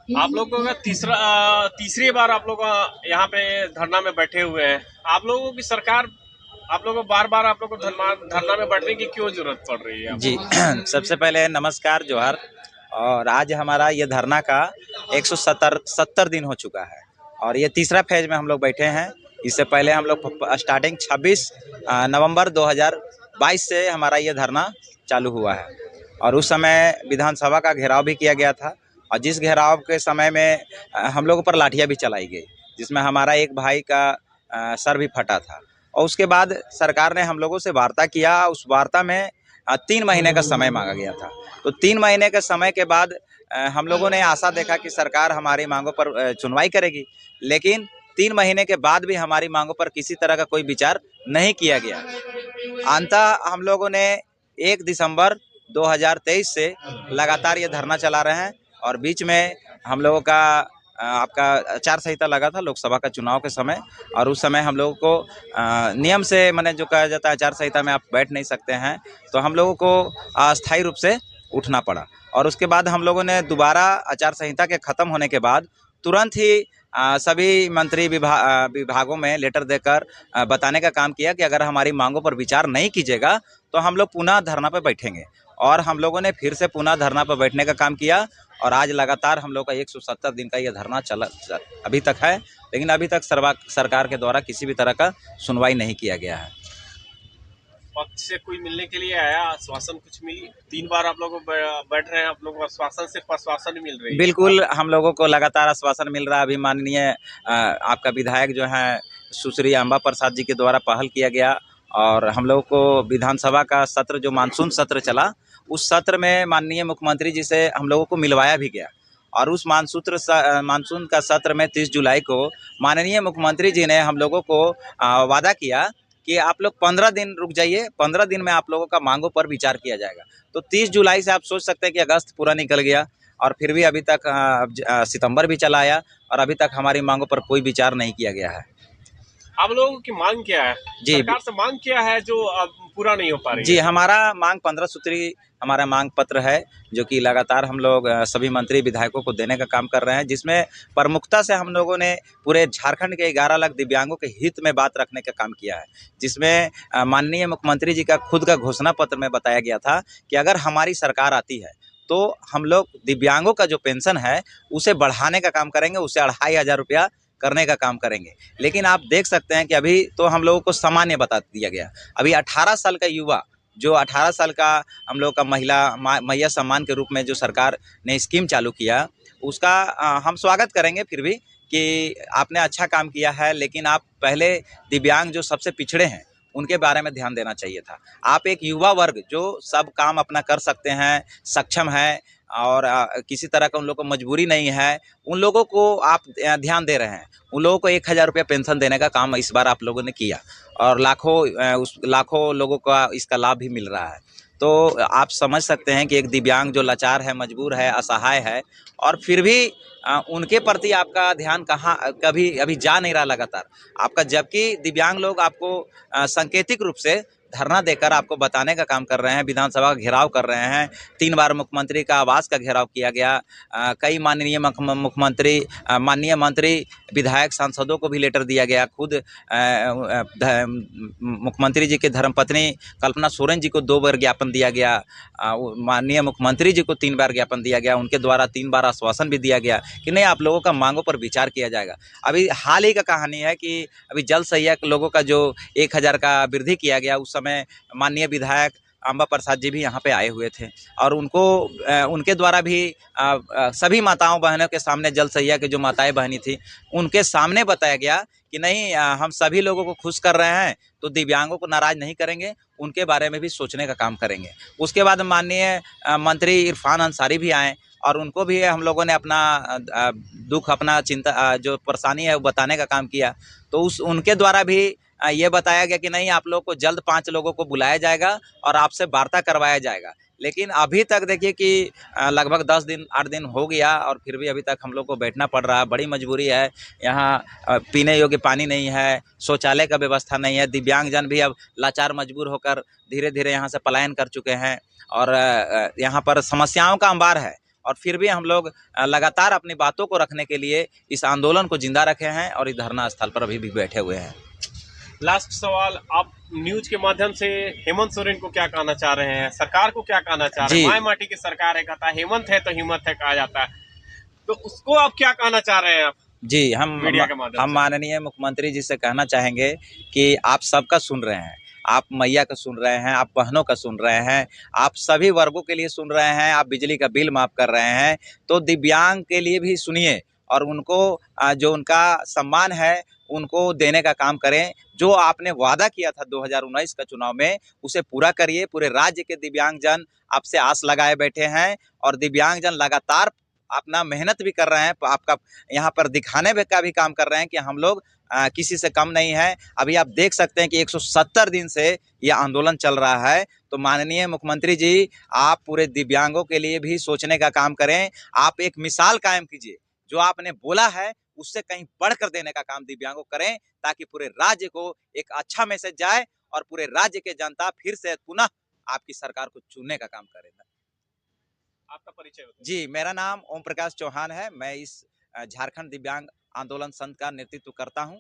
आप लोगों का तीसरी बार आप लोग यहाँ पे धरना में बैठे हुए हैं। आप लोगों की सरकार आप लोगों को बार बार आप लोगों को धरना में बैठने की क्यों जरूरत पड़ रही है जी सबसे पहले नमस्कार जोहार। और आज हमारा ये धरना का 170 दिन हो चुका है और ये तीसरा फेज में हम लोग बैठे हैं। इससे पहले हम लोग स्टार्टिंग 26 नवंबर 2022 से हमारा ये धरना चालू हुआ है और उस समय विधानसभा का घेराव भी किया गया था और जिस घेराव के समय में हम लोगों पर लाठियाँ भी चलाई गई, जिसमें हमारा एक भाई का सर भी फटा था। और उसके बाद सरकार ने हम लोगों से वार्ता किया। उस वार्ता में 3 महीने का समय मांगा गया था। तो 3 महीने के समय के बाद हम लोगों ने आशा देखा कि सरकार हमारी मांगों पर सुनवाई करेगी, लेकिन 3 महीने के बाद भी हमारी मांगों पर किसी तरह का कोई विचार नहीं किया गया। अंततः हम लोगों ने 1 दिसंबर 2023 से लगातार ये धरना चला रहे हैं और बीच में हम लोगों का आपका आचार संहिता लगा था लोकसभा का चुनाव के समय और उस समय हम लोगों को नियम से मैंने जो कहा जाता है आचार संहिता में आप बैठ नहीं सकते हैं, तो हम लोगों को अस्थायी रूप से उठना पड़ा। और उसके बाद हम लोगों ने दोबारा आचार संहिता के ख़त्म होने के बाद तुरंत ही सभी मंत्री विभागों में लेटर देकर बताने का काम किया कि अगर हमारी मांगों पर विचार नहीं कीजिएगा तो हम लोग पुनः धरना पर बैठेंगे। और हम लोगों ने फिर से पुनः धरना पर बैठने का काम किया और आज लगातार हम लोग का 170 दिन का ये धरना अभी तक है, लेकिन अभी तक सरकार के द्वारा किसी भी तरह का सुनवाई नहीं किया गया है। पक्ष से कोई मिलने के लिए आया, आश्वासन कुछ मिली? 3 बार आप लोग बैठ रहे हैं, आप लोग को आश्वासन सिर्फ आश्वासन मिल रही है? बिल्कुल, हम लोगों को लगातार आश्वासन मिल रहा है। अभी माननीय आपका विधायक जो है सुश्री अंबा प्रसाद जी के द्वारा पहल किया गया और हम लोगों को विधानसभा का सत्र जो मानसून सत्र चला, उस सत्र में माननीय मुख्यमंत्री जी से हम लोगों को मिलवाया भी गया और उस मानसून का सत्र में 30 जुलाई को माननीय मुख्यमंत्री जी ने हम लोगों को वादा किया कि आप लोग 15 दिन रुक जाइए, 15 दिन में आप लोगों का मांगों पर विचार किया जाएगा। तो 30 जुलाई से आप सोच सकते हैं कि अगस्त पूरा निकल गया और फिर भी अभी तक सितंबर भी चला आया और अभी तक हमारी मांगों पर कोई विचार नहीं किया गया है। आप लोगों की मांग क्या है? जी, सरकार से मांग क्या है जो अब पूरा नहीं हो पा रही जी है? हमारा मांग 15 सूत्री हमारा मांग पत्र है, जो कि लगातार हम लोग सभी मंत्री विधायकों को देने का काम कर रहे हैं, जिसमें प्रमुखता से हम लोगों ने पूरे झारखंड के 11 लाख दिव्यांगों के हित में बात रखने का काम किया है। जिसमें माननीय मुख्यमंत्री जी का खुद का घोषणा पत्र में बताया गया था कि अगर हमारी सरकार आती है तो हम लोग दिव्यांगों का जो पेंशन है उसे बढ़ाने का काम करेंगे, उसे 2500 रुपया करने का काम करेंगे। लेकिन आप देख सकते हैं कि अभी तो हम लोगों को सामान्य बता दिया गया। अभी 18 साल का युवा, जो 18 साल का हम लोग का मैया सम्मान के रूप में जो सरकार ने स्कीम चालू किया, उसका हम स्वागत करेंगे फिर भी कि आपने अच्छा काम किया है, लेकिन आप पहले दिव्यांग जो सबसे पिछड़े हैं उनके बारे में ध्यान देना चाहिए था। आप एक युवा वर्ग जो सब काम अपना कर सकते हैं, सक्षम है और किसी तरह का उन लोगों को मजबूरी नहीं है, उन लोगों को आप ध्यान दे रहे हैं। उन लोगों को 1000 रुपया पेंशन देने का काम इस बार आप लोगों ने किया और लाखों लोगों का इसका लाभ भी मिल रहा है। तो आप समझ सकते हैं कि एक दिव्यांग जो लाचार है, मजबूर है, असहाय है और फिर भी उनके प्रति आपका ध्यान कहाँ कभी अभी जा नहीं रहा लगातार आपका, जबकि दिव्यांग लोग आपको सांकेतिक रूप से धरना देकर आपको बताने का काम कर रहे हैं, विधानसभा का घेराव कर रहे हैं। 3 बार मुख्यमंत्री का आवास का घेराव किया गया। कई माननीय मुख्यमंत्री, माननीय मंत्री, विधायक, सांसदों को भी लेटर दिया गया। खुद मुख्यमंत्री जी की धर्मपत्नी कल्पना सोरेन जी को 2 बार ज्ञापन दिया गया। माननीय मुख्यमंत्री जी को 3 बार ज्ञापन दिया गया। उनके द्वारा 3 बार आश्वासन भी दिया गया कि नहीं, आप लोगों का मांगों पर विचार किया जाएगा। अभी हाल ही का कहानी है कि अभी जल सहिया लोगों का जो 1000 का वृद्धि किया गया, उस समय माननीय विधायक अंबा प्रसाद जी भी यहाँ पे आए हुए थे और उनके द्वारा भी सभी माताओं बहनों के सामने, जल सहिया के जो माताएं बहनी थी उनके सामने बताया गया कि नहीं, हम सभी लोगों को खुश कर रहे हैं तो दिव्यांगों को नाराज नहीं करेंगे, उनके बारे में भी सोचने का काम करेंगे। उसके बाद माननीय मंत्री इरफान अंसारी भी आए और उनको भी हम लोगों ने अपना दुख, अपना चिंता, जो परेशानी है वो बताने का काम किया। तो उनके द्वारा भी ये बताया गया कि नहीं, आप लोग को जल्द 5 लोगों को बुलाया जाएगा और आपसे वार्ता करवाया जाएगा। लेकिन अभी तक देखिए कि लगभग 10 दिन 8 दिन हो गया और फिर भी अभी तक हम लोग को बैठना पड़ रहा है। बड़ी मजबूरी है। यहाँ पीने योग्य पानी नहीं है, शौचालय का व्यवस्था नहीं है। दिव्यांगजन भी अब लाचार मजबूर होकर धीरे धीरे यहाँ से पलायन कर चुके हैं और यहाँ पर समस्याओं का अंबार है और फिर भी हम लोग लगातार अपनी बातों को रखने के लिए इस आंदोलन को जिंदा रखे हैं और इस धरना स्थल पर अभी भी बैठे हुए हैं। लास्ट सवाल, आप न्यूज के माध्यम से हेमंत सोरेन को क्या कहना चाह रहे हैं, सरकार को क्या कहना चाह रहे हैं? जी माय माटी की सरकार है, कहता है हेमंत है तो हिम्मत है कहा जाता है, तो उसको आप क्या कहना चाह रहे हैं आप जी मीडिया के माध्यम हम से? माननीय मुख्यमंत्री जी से कहना चाहेंगे कि आप सबका सुन रहे हैं, आप मैया का सुन रहे हैं, आप बहनों का सुन रहे हैं, आप सभी वर्गों के लिए सुन रहे हैं, आप बिजली का बिल माफ कर रहे हैं, तो दिव्यांग के लिए भी सुनिए और उनको जो उनका सम्मान है उनको देने का काम करें। जो आपने वादा किया था 2019 का चुनाव में उसे पूरा करिए। पूरे राज्य के दिव्यांगजन आपसे आस लगाए बैठे हैं और दिव्यांगजन लगातार अपना मेहनत भी कर रहे हैं, आपका यहाँ पर दिखाने का भी काम कर रहे हैं कि हम लोग किसी से कम नहीं है। अभी आप देख सकते हैं कि 170 दिन से यह आंदोलन चल रहा है। तो माननीय मुख्यमंत्री जी, आप पूरे दिव्यांगों के लिए भी सोचने का काम करें। आप एक मिसाल कायम कीजिए, जो आपने बोला है उससे कहीं बढ़कर देने का काम दिव्यांगों करें, ताकि पूरे राज्य को एक अच्छा मैसेज जाए और पूरे राज्य के जनता फिर से पुनः आपकी सरकार को चुनने का काम करे। आपका परिचय बताइए। जी, मेरा नाम ओम प्रकाश चौहान है। मैं इस झारखंड दिव्यांग आंदोलन संघ का नेतृत्व करता हूं।